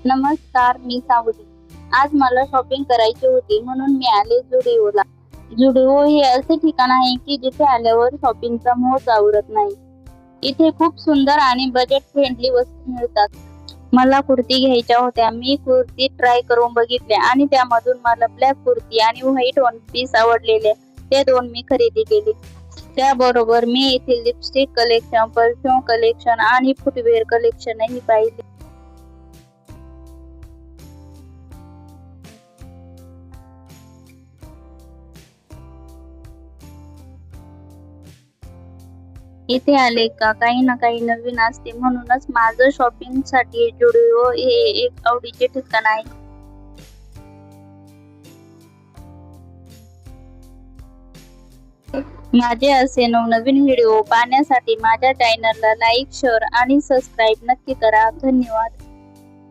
नमस्कार, मी सावली. आज मला शॉपिंग करायची होती म्हणून मी आले जुडिओला. जुडिओ हे असे ठिकाण आहे की जिथे आल्यावर शॉपिंगचा मोह आवरत नाही. इथे खूप सुंदर आणि बजेट फ्रेंडली वस्तू मिळतात. मला कुर्ती घ्यायच्या होत्या. मी कुर्ती ट्राय करून बघितल्या आणि त्यामधून मला ब्लॅक कुर्ती आणि व्हाईट वन पीस आवडलेले. ते दोन मी खरेदी केले. त्याबरोबर मी येथील लिपस्टिक कलेक्शन, परफ्यूम कलेक्शन आणि फुटवेअर कलेक्शनही पाहिले. इथे आले का काही ना काही नवीन असते, म्हणूनच माझं शॉपिंगसाठी जुडिओ हे एक आवडीचे ठिकाण आहे. माझे असे नवनवीन व्हिडिओ पाहण्यासाठी माझ्या चॅनलला लाईक, शेअर आणि सबस्क्राईब नक्की करा. धन्यवाद.